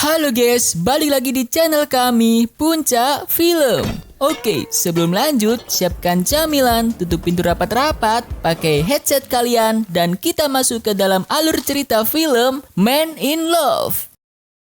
Halo guys, balik lagi di channel kami, Puncak Film. Oke, sebelum lanjut, siapkan camilan, tutup pintu rapat-rapat, pakai headset kalian, dan kita masuk ke dalam alur cerita film Man in Love.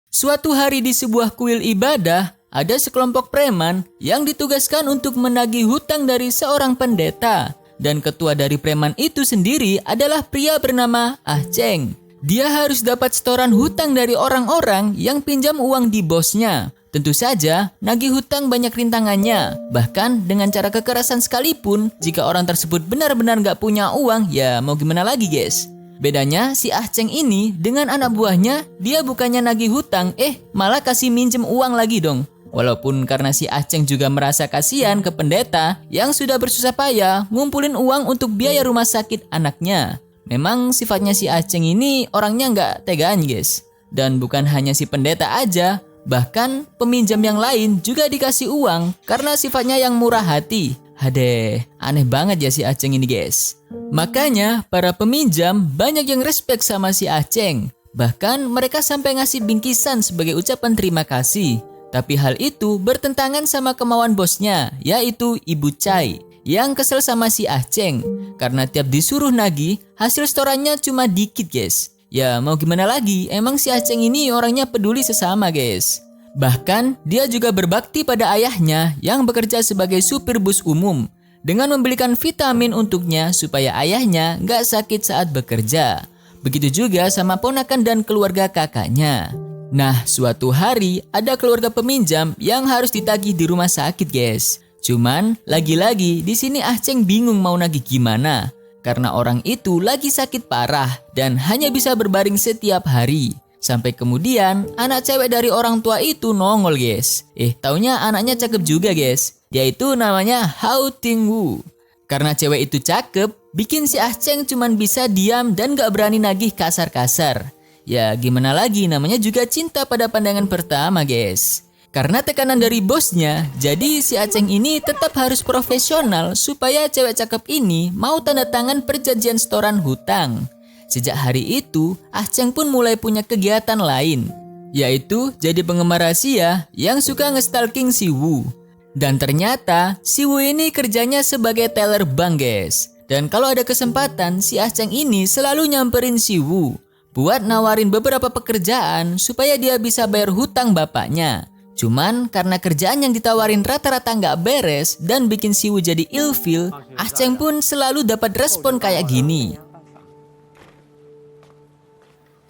Suatu hari di sebuah kuil ibadah, ada sekelompok preman yang ditugaskan untuk menagih hutang dari seorang pendeta. Dan ketua dari preman itu sendiri adalah pria bernama Ah Cheng. Dia harus dapat setoran hutang dari orang-orang yang pinjam uang di bosnya. Tentu saja, nagih hutang banyak rintangannya. Bahkan dengan cara kekerasan sekalipun, jika orang tersebut benar-benar gak punya uang, ya mau gimana lagi guys. Bedanya, si Ah Cheng ini dengan anak buahnya, dia bukannya nagih hutang, malah kasih minjem uang lagi dong. Walaupun karena si Ah Cheng juga merasa kasihan ke pendeta yang sudah bersusah payah ngumpulin uang untuk biaya rumah sakit anaknya. Memang sifatnya si Ah Cheng ini orangnya nggak tegaan guys. Dan bukan hanya si pendeta aja, bahkan peminjam yang lain juga dikasih uang karena sifatnya yang murah hati. Hadeh, aneh banget ya si Ah Cheng ini guys. Makanya para peminjam banyak yang respect sama si Ah Cheng. Bahkan mereka sampai ngasih bingkisan sebagai ucapan terima kasih. Tapi hal itu bertentangan sama kemauan bosnya, yaitu Ibu Chai, yang kesel sama si Ah Cheng karena tiap disuruh nagih, hasil setorannya cuma dikit guys. Ya mau gimana lagi, emang si Ah Cheng ini orangnya peduli sesama guys. Bahkan dia juga berbakti pada ayahnya yang bekerja sebagai supir bus umum dengan membelikan vitamin untuknya supaya ayahnya gak sakit saat bekerja. Begitu juga sama ponakan dan keluarga kakaknya. Nah, suatu hari ada keluarga peminjam yang harus ditagih di rumah sakit, guys. Cuman, lagi-lagi di sini Ah Cheng bingung mau nagih gimana. Karena orang itu lagi sakit parah dan hanya bisa berbaring setiap hari. Sampai kemudian, anak cewek dari orang tua itu nongol, guys. Taunya anaknya cakep juga, guys. Dia itu namanya Hao Tingwu. Karena cewek itu cakep, bikin si Ah Cheng cuman bisa diam dan gak berani nagih kasar-kasar. Ya gimana lagi, namanya juga cinta pada pandangan pertama guys. Karena tekanan dari bosnya, jadi si Ah Cheng ini tetap harus profesional supaya cewek cakep ini mau tanda tangan perjanjian setoran hutang. Sejak hari itu, Ah Cheng pun mulai punya kegiatan lain, yaitu jadi penggemar rahasia yang suka ngestalking si Wu. Dan ternyata si Wu ini kerjanya sebagai teller bank guys. Dan kalau ada kesempatan, si Ah Cheng ini selalu nyamperin si Wu buat nawarin beberapa pekerjaan supaya dia bisa bayar hutang bapaknya. Cuman karena kerjaan yang ditawarin rata-rata nggak beres dan bikin si Wu jadi ilfil, Ah Cheng pun selalu dapat respon kayak gini.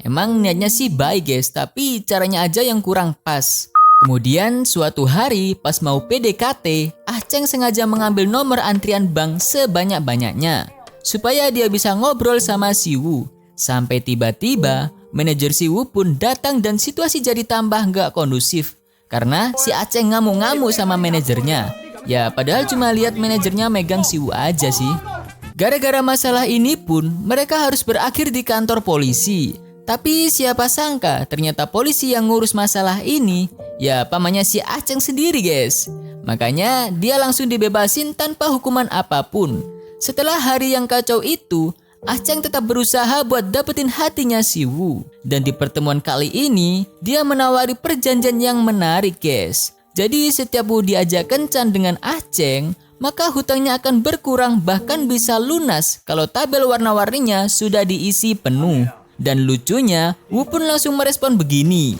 Emang niatnya sih baik guys, tapi caranya aja yang kurang pas. Kemudian suatu hari pas mau PDKT, Ah Cheng sengaja mengambil nomor antrian bank sebanyak-banyaknya supaya dia bisa ngobrol sama si Wu. Sampai tiba-tiba manajer si Wu pun datang dan situasi jadi tambah nggak kondusif. Karena si Ah Cheng ngamuk-ngamuk sama manajernya. Ya padahal cuma lihat manajernya megang si Wu aja sih. Gara-gara masalah ini pun mereka harus berakhir di kantor polisi. Tapi siapa sangka ternyata polisi yang ngurus masalah ini ya pamannya si Ah Cheng sendiri guys. Makanya dia langsung dibebasin tanpa hukuman apapun. Setelah hari yang kacau itu, Ah Cheng tetap berusaha buat dapetin hatinya si Wu. Dan di pertemuan kali ini, dia menawari perjanjian yang menarik guys. Jadi setiap Wu diajak kencan dengan Ah Cheng, maka hutangnya akan berkurang bahkan bisa lunas kalau tabel warna-warninya sudah diisi penuh. Dan lucunya, Wu pun langsung merespon begini.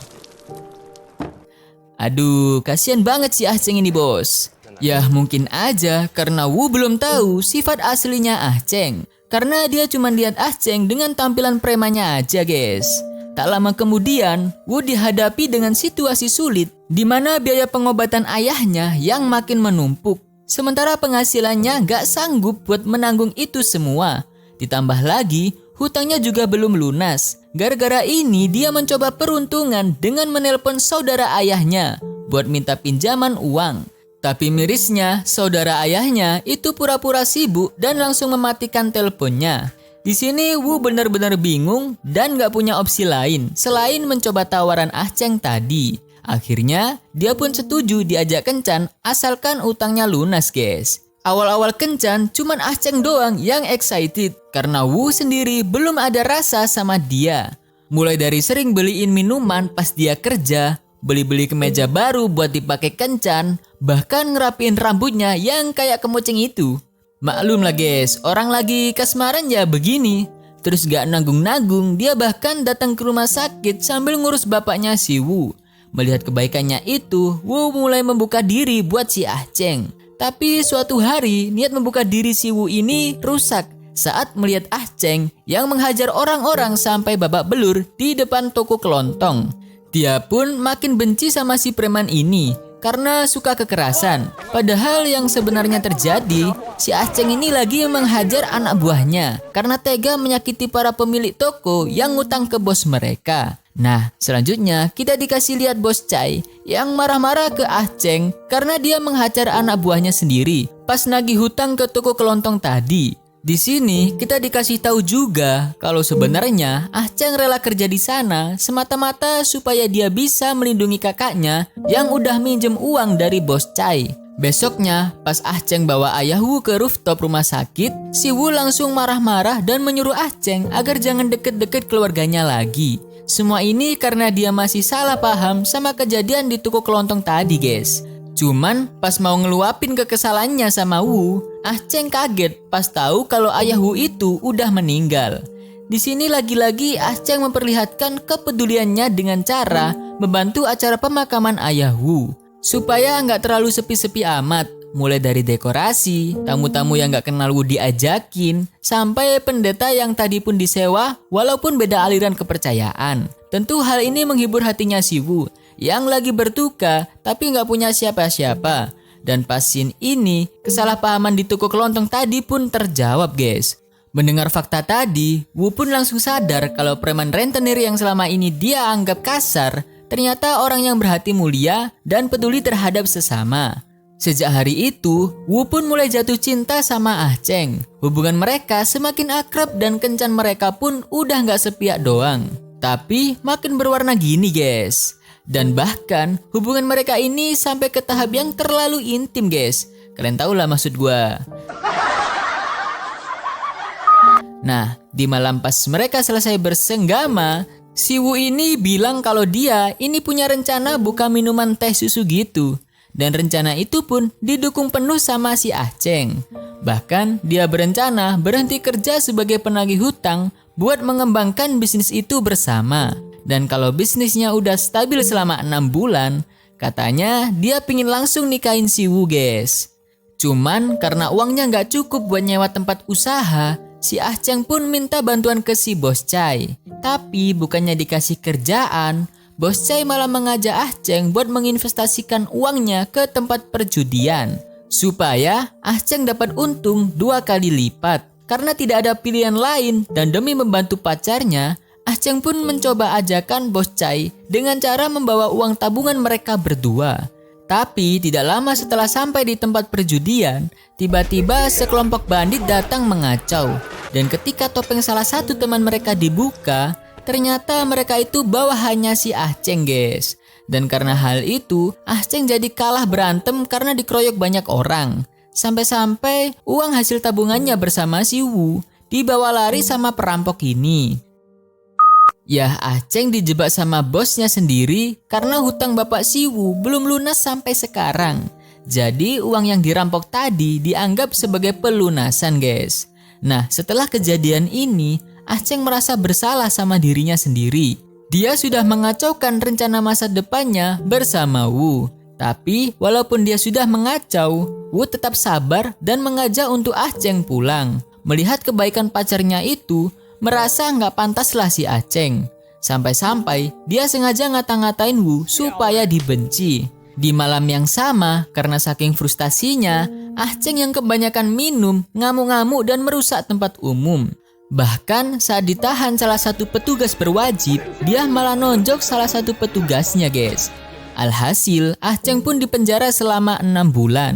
Aduh, kasihan banget si Ah Cheng ini bos. Ya mungkin aja karena Wu belum tahu sifat aslinya Ah Cheng. Karena dia cuma lihat Ah Cheng dengan tampilan premannya aja guys. Tak lama kemudian, Wu dihadapi dengan situasi sulit di mana biaya pengobatan ayahnya yang makin menumpuk. Sementara penghasilannya gak sanggup buat menanggung itu semua. Ditambah lagi, hutangnya juga belum lunas. Gara-gara ini dia mencoba peruntungan dengan menelpon saudara ayahnya buat minta pinjaman uang. Tapi mirisnya, saudara ayahnya itu pura-pura sibuk dan langsung mematikan teleponnya. Di sini Wu benar-benar bingung dan gak punya opsi lain selain mencoba tawaran Ah Cheng tadi. Akhirnya, dia pun setuju diajak kencan asalkan utangnya lunas guys. Awal-awal kencan cuman Ah Cheng doang yang excited karena Wu sendiri belum ada rasa sama dia. Mulai dari sering beliin minuman pas dia kerja, beli-beli kemeja baru buat dipakai kencan, bahkan ngerapiin rambutnya yang kayak kemucing itu. Maklum lah guys, orang lagi kasmaran ya begini. Terus gak nanggung-nanggung, dia bahkan datang ke rumah sakit sambil ngurus bapaknya si Wu. Melihat kebaikannya itu, Wu mulai membuka diri buat si Ah Cheng. Tapi suatu hari, niat membuka diri si Wu ini rusak saat melihat Ah Cheng yang menghajar orang-orang sampai babak belur di depan toko kelontong. Dia pun makin benci sama si preman ini karena suka kekerasan. Padahal yang sebenarnya terjadi, si Ah Cheng ini lagi menghajar anak buahnya karena tega menyakiti para pemilik toko yang ngutang ke bos mereka. Nah, selanjutnya kita dikasih lihat bos Chai yang marah-marah ke Ah Cheng karena dia menghajar anak buahnya sendiri pas nagih hutang ke toko kelontong tadi. Di sini kita dikasih tahu juga kalau sebenarnya Ah Cheng rela kerja di sana semata-mata supaya dia bisa melindungi kakaknya yang udah minjem uang dari bos Chai. Besoknya, pas Ah Cheng bawa ayah Wu ke rooftop rumah sakit, si Wu langsung marah-marah dan menyuruh Ah Cheng agar jangan deket-deket keluarganya lagi. Semua ini karena dia masih salah paham sama kejadian di toko kelontong tadi, guys. Cuman pas mau ngeluapin kekesalannya sama Wu, Ah Cheng kaget pas tahu kalau ayah Wu itu udah meninggal. Di sini lagi-lagi Ah Cheng memperlihatkan kepeduliannya dengan cara membantu acara pemakaman ayah Wu supaya nggak terlalu sepi-sepi amat. Mulai dari dekorasi, tamu-tamu yang nggak kenal Wu diajakin, sampai pendeta yang tadi pun disewa walaupun beda aliran kepercayaan. Tentu hal ini menghibur hatinya si Wu yang lagi berduka tapi nggak punya siapa-siapa. Dan pas scene ini, kesalahpahaman di toko kelontong tadi pun terjawab guys. Mendengar fakta tadi, Wu pun langsung sadar kalau preman rentenir yang selama ini dia anggap kasar, ternyata orang yang berhati mulia dan peduli terhadap sesama. Sejak hari itu, Wu pun mulai jatuh cinta sama Ah Cheng. Hubungan mereka semakin akrab dan kencan mereka pun udah nggak sepihak doang. Tapi makin berwarna gini guys. Dan bahkan hubungan mereka ini sampai ke tahap yang terlalu intim guys. Kalian tahu lah maksud gua. Nah, di malam pas mereka selesai bersenggama, si Wu ini bilang kalau dia ini punya rencana buka minuman teh susu gitu. Dan rencana itu pun didukung penuh sama si Ah Cheng. Bahkan dia berencana berhenti kerja sebagai penagih hutang buat mengembangkan bisnis itu bersama. Dan kalau bisnisnya udah stabil selama 6 bulan, katanya dia pingin langsung nikahin si Wu guys. Cuman karena uangnya nggak cukup buat nyewa tempat usaha, si Ah Cheng pun minta bantuan ke si bos Chai. Tapi bukannya dikasih kerjaan, bos Chai malah mengajak Ah Cheng buat menginvestasikan uangnya ke tempat perjudian. Supaya Ah Cheng dapat untung 2 kali lipat. Karena tidak ada pilihan lain dan demi membantu pacarnya, Ah Cheng pun mencoba ajakan bos Chai dengan cara membawa uang tabungan mereka berdua. Tapi tidak lama setelah sampai di tempat perjudian, tiba-tiba sekelompok bandit datang mengacau. Dan ketika topeng salah satu teman mereka dibuka, ternyata mereka itu bawahannya si Ah Cheng guys. Dan karena hal itu, Ah Cheng jadi kalah berantem karena dikeroyok banyak orang. Sampai-sampai uang hasil tabungannya bersama si Wu dibawa lari sama perampok ini. Ya, Ah Cheng dijebak sama bosnya sendiri karena hutang bapak si Wu belum lunas sampai sekarang. Jadi uang yang dirampok tadi dianggap sebagai pelunasan guys. Nah, setelah kejadian ini, Ah Cheng merasa bersalah sama dirinya sendiri. Dia sudah mengacaukan rencana masa depannya bersama Wu. Tapi walaupun dia sudah mengacau, Wu tetap sabar dan mengajak untuk Ah Cheng pulang. Melihat kebaikan pacarnya itu, merasa nggak pantaslah si Ah Cheng. Sampai-sampai dia sengaja ngata-ngatain Wu supaya dibenci. Di malam yang sama, karena saking frustasinya, Ah Cheng yang kebanyakan minum, ngamuk-ngamuk dan merusak tempat umum. Bahkan saat ditahan salah satu petugas berwajib, dia malah nonjok salah satu petugasnya guys. Alhasil, Ah Cheng pun dipenjara selama 6 bulan.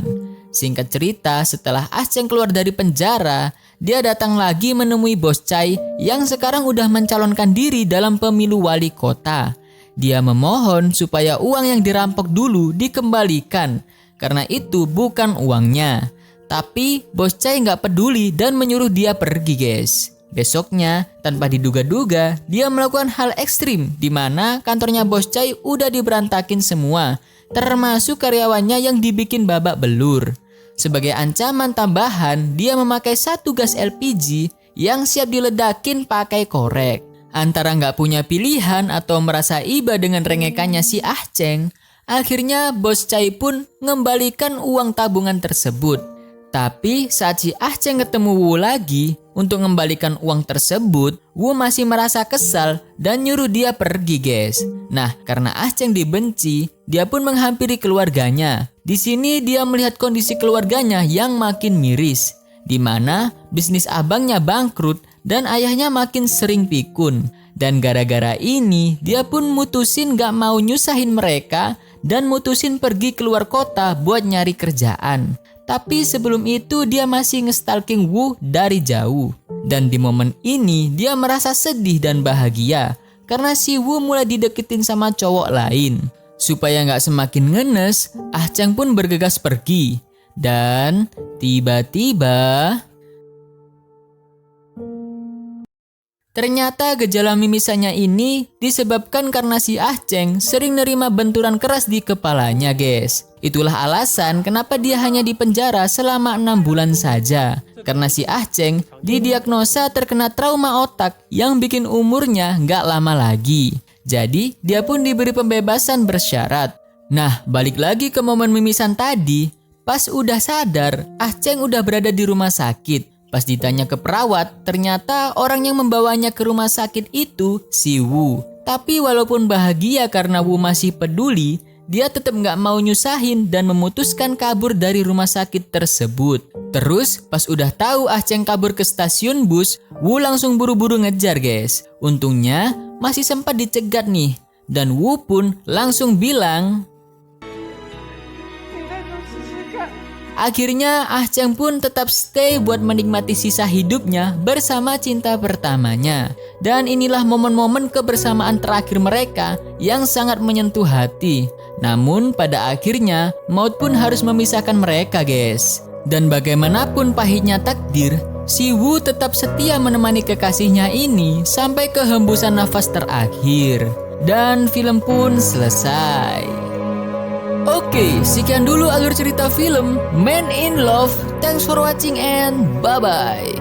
Singkat cerita, setelah Ah Cheng keluar dari penjara, dia datang lagi menemui bos Chai yang sekarang udah mencalonkan diri dalam pemilu wali kota. Dia memohon supaya uang yang dirampok dulu dikembalikan, karena itu bukan uangnya. Tapi bos Chai nggak peduli dan menyuruh dia pergi guys. Besoknya, tanpa diduga-duga, dia melakukan hal ekstrim di mana kantornya Bos Chai udah diberantakin semua, termasuk karyawannya yang dibikin babak belur. Sebagai ancaman tambahan, dia memakai satu gas LPG yang siap diledakin pakai korek. Antara nggak punya pilihan atau merasa iba dengan rengekannya si Ah Cheng, akhirnya Bos Chai pun mengembalikan uang tabungan tersebut. Tapi saat si Ah Cheng ketemu Wu lagi untuk mengembalikan uang tersebut, Wu masih merasa kesal dan nyuruh dia pergi, guys. Nah, karena Ah Cheng dibenci, dia pun menghampiri keluarganya. Di sini dia melihat kondisi keluarganya yang makin miris, di mana bisnis abangnya bangkrut dan ayahnya makin sering pikun. Dan gara-gara ini, dia pun mutusin gak mau nyusahin mereka dan mutusin pergi keluar kota buat nyari kerjaan. Tapi sebelum itu dia masih nge-stalking Wu dari jauh. Dan di momen ini dia merasa sedih dan bahagia karena si Wu mulai dideketin sama cowok lain. Supaya nggak semakin ngenes, Ah Cheng pun bergegas pergi. Dan tiba-tiba ternyata gejala mimisannya ini disebabkan karena si Ah Cheng sering nerima benturan keras di kepalanya, guys. Itulah alasan kenapa dia hanya dipenjara selama 6 bulan saja. Karena si Ah Cheng didiagnosa terkena trauma otak yang bikin umurnya nggak lama lagi. Jadi dia pun diberi pembebasan bersyarat. Nah, balik lagi ke momen mimisan tadi. Pas udah sadar, Ah Cheng udah berada di rumah sakit. Pas ditanya ke perawat, ternyata orang yang membawanya ke rumah sakit itu si Wu. Tapi walaupun bahagia karena Wu masih peduli, dia tetap nggak mau nyusahin dan memutuskan kabur dari rumah sakit tersebut. Terus pas udah tahu Ah Cheng kabur ke stasiun bus, Wu langsung buru-buru ngejar, guys. Untungnya masih sempat dicegat nih. Dan Wu pun langsung bilang, akhirnya Ah Cheng pun tetap stay buat menikmati sisa hidupnya bersama cinta pertamanya. Dan inilah momen-momen kebersamaan terakhir mereka yang sangat menyentuh hati. Namun pada akhirnya maut pun harus memisahkan mereka, guys. Dan bagaimanapun pahitnya takdir, si Wu tetap setia menemani kekasihnya ini sampai ke hembusan nafas terakhir. Dan film pun selesai. Oke, sekian dulu alur cerita film Man in Love. Thanks for watching and bye-bye.